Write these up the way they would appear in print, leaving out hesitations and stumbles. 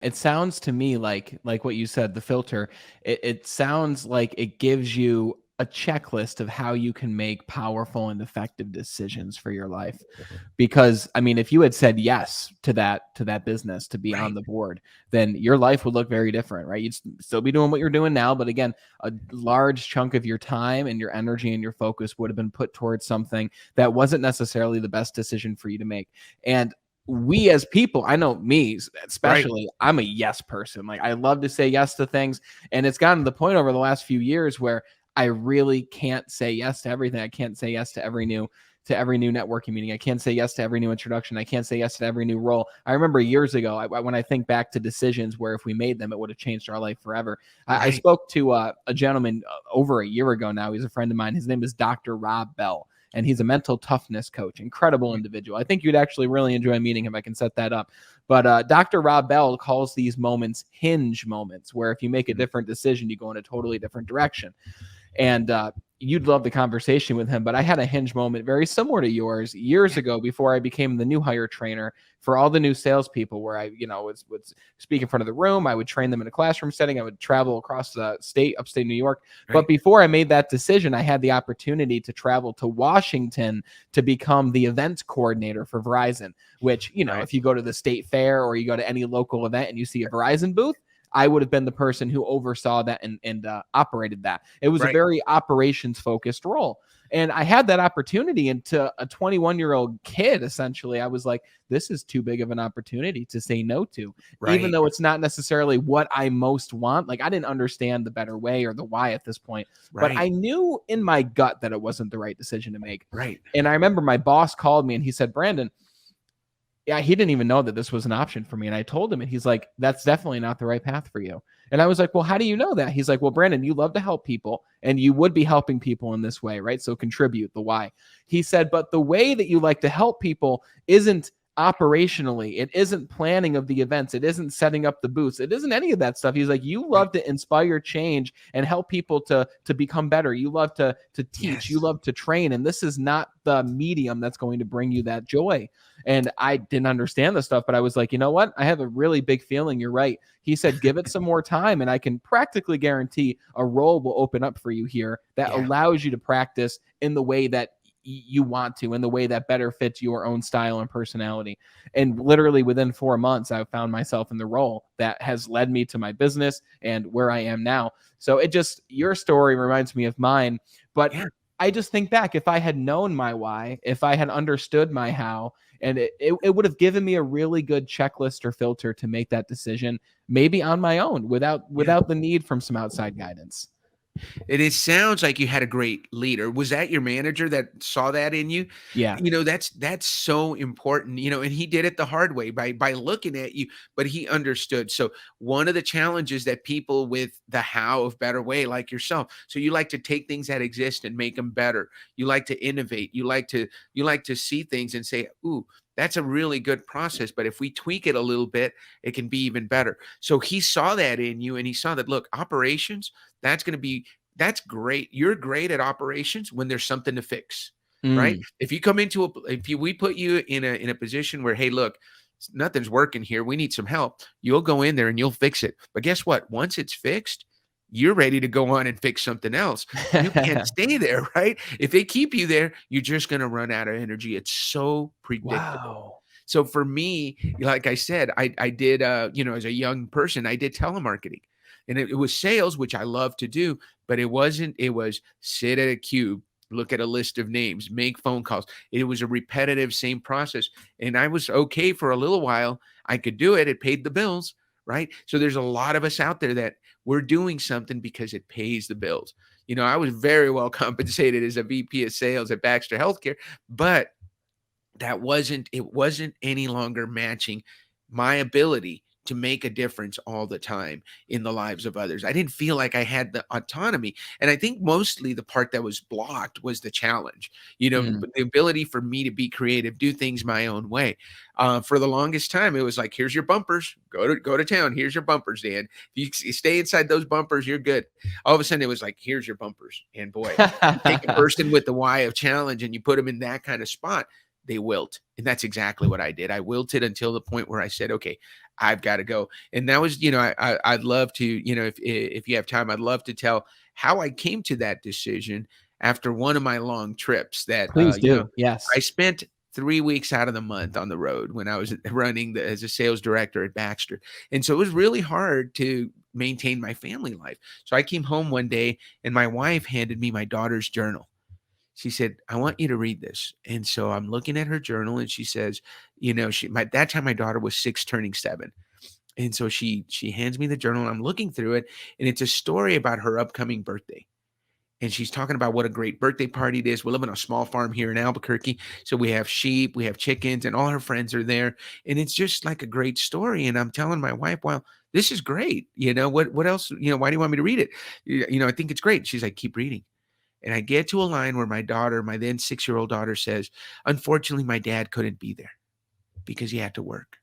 It sounds to me like what you said, the filter, it sounds like it gives you a checklist of how you can make powerful and effective decisions for your life. Because I mean, if you had said yes to that business to be on Right. the board, then your life would look very different, right? You'd still be doing what you're doing now, but again, a large chunk of your time and your energy and your focus would have been put towards something that wasn't necessarily the best decision for you to make. And we as people, I know me Right. especially, I'm a yes person. Like I love to say yes to things. And it's gotten to the point over the last few years where I really can't say yes to everything. I can't say yes to every new networking meeting. I can't say yes to every new introduction. I can't say yes to every new role. I remember years ago, when I think back to decisions where if we made them, it would have changed our life forever. I Right. spoke to a gentleman over a year ago now. He's a friend of mine. His name is Dr. Rob Bell, and he's a mental toughness coach. Incredible individual. I think you'd actually really enjoy meeting him. I can set that up. But Dr. Rob Bell calls these moments hinge moments, where if you make a Mhm. different decision, you go in a totally different direction. And you'd love the conversation with him. But I had a hinge moment very similar to yours years Yeah. ago before I became the new hire trainer for all the new salespeople, where I, would speak in front of the room. I would train them in a classroom setting. I would travel across the state, upstate New York. But Right. before I made that decision, I had the opportunity to travel to Washington to become the events coordinator for Verizon, which, Right. if you go to the state fair or you go to any local event and you see a Verizon booth, I would have been the person who oversaw that and operated that. It was a Right. very operations focused role. And I had that opportunity, and to a 21-year-old kid, essentially, I was like, this is too big of an opportunity to say no to, even Right. though it's not necessarily what I most want. Like, I didn't understand the better way or the why at this point, but Right. I knew in my gut that it wasn't the right decision to make. Right. And I remember my boss called me and he said, Brandon, yeah, he didn't even know that this was an option for me. And I told him, and he's like, that's definitely not the right path for you. And I was like, well, how do you know that? He's like, well, Brandon, you love to help people and you would be helping people in this way, right? So contribute the why. He said, but the way that you like to help people isn't operationally, it isn't planning of the events, it isn't setting up the booths, it isn't any of that stuff. He's like, you Right. love to inspire change and help people to become better. You love to teach, you Yes. love to train, and this is not the medium that's going to bring you that joy. And I didn't understand the stuff, but I was like, you know what? I have a really big feeling you're right. He said, give it some more time, and I can practically guarantee a role will open up for you here that Yeah. allows you to practice in the way that you want to, in the way that better fits your own style and personality. And literally within 4 months, I found myself in the role that has led me to my business and where I am now. So it just, your story reminds me of mine. But Yeah. I just think back, if I had known my why, if I had understood my how, and it would have given me a really good checklist or filter to make that decision, maybe on my own, Yeah. without the need from some outside guidance. And it sounds like you had a great leader. Was that your manager that saw that in you? Yeah. That's so important, and he did it the hard way by looking at you, but he understood. So one of the challenges that people with the how of better way, like yourself, so you like to take things that exist and make them better. You like to innovate. You like to see things and say, "Ooh, that's a really good process, but if we tweak it a little bit, it can be even better." So he saw that in you and he saw that, look, operations, that's going to be that's great. You're great at operations when there's something to fix, right? Mm. If you come into a if you we put you in a position where, hey, look, nothing's working here. We need some help. You'll go in there and you'll fix it. But guess what? Once it's fixed, you're ready to go on and fix something else. You can't stay there, right? If they keep you there, you're just going to run out of energy. It's so predictable. Wow. So for me, like I said, I did as a young person, I did telemarketing. And it was sales, which I love to do, but it was sit at a cube, look at a list of names, make phone calls. It was a repetitive same process. And I was okay for a little while. I could do it. It paid the bills, right? So there's a lot of us out there that we're doing something because it pays the bills. I was very well compensated as a VP of sales at Baxter Healthcare, but it wasn't any longer matching my ability to make a difference all the time in the lives of others. I didn't feel like I had the autonomy. And I think mostly the part that was blocked was the challenge, Mm. the ability for me to be creative, do things my own way. For the longest time, it was like, here's your bumpers, go to town. Here's your bumpers, Dan. If you stay inside those bumpers, you're good. All of a sudden, it was like, here's your bumpers. And boy, you take a person with the why of challenge and you put them in that kind of spot, they wilt. And that's exactly what I did. I wilted until the point where I said, okay, I've got to go. And that was, I'd love to, if you have time, I'd love to tell how I came to that decision after one of my long trips that, Please do. Yes. I spent 3 weeks out of the month on the road when I was running as a sales director at Baxter. And so it was really hard to maintain my family life. So I came home one day and my wife handed me my daughter's journal. She said, "I want you to read this." And so I'm looking at her journal and she says, that time my daughter was 6 turning 7. And so she hands me the journal and I'm looking through it and it's a story about her upcoming birthday. And she's talking about what a great birthday party it is. We live on a small farm here in Albuquerque. So we have sheep, we have chickens, and all her friends are there. And it's just like a great story. And I'm telling my wife, "Well, this is great. What else? Why do you want me to read it? I think it's great." She's like, "Keep reading." And I get to a line where my daughter, my then 6-year-old daughter says, "Unfortunately, my dad couldn't be there because he had to work."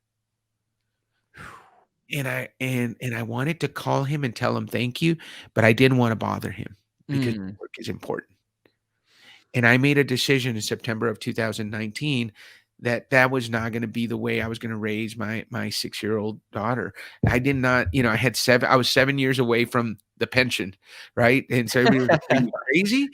And I wanted to call him and tell him thank you, but I didn't want to bother him because Mm. work is important. And I made a decision in September of 2019 that that was not going to be the way I was going to raise my 6-year-old daughter. I did not, I was 7 years away from the pension, right? And so everybody was like, "Are you crazy?"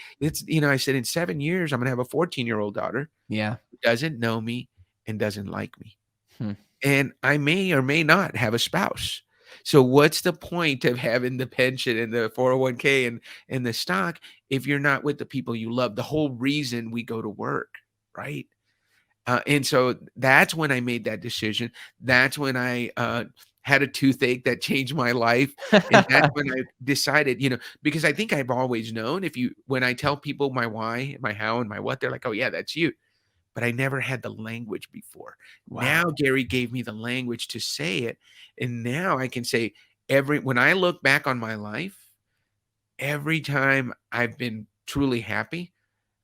I said, in 7 years, I'm going to have a 14-year-old daughter Yeah. who doesn't know me and doesn't like me. Hmm. And I may or may not have a spouse. So what's the point of having the pension and the 401k and the stock if you're not with the people you love? The whole reason we go to work, right? And so that's when I made that decision. That's when I had a toothache that changed my life. And that's when I decided, because I think I've always known when I tell people my why, my how, and my what, they're like, "Oh, yeah, that's you." But I never had the language before. Now Wow. Gary gave me the language to say it, and now I can say when I look back on my life, every time I've been truly happy,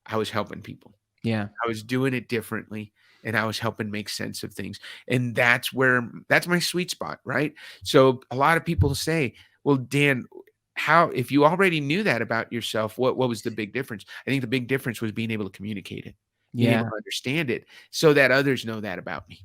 I was helping people. Yeah. I was doing it differently, and I was helping make sense of things, and that's my sweet spot, right? So a lot of people say, "Well, Dan, how if you already knew that about yourself, what was the big difference?" I think the big difference was being able to communicate it, being able Yeah. to understand it so that others know that about me.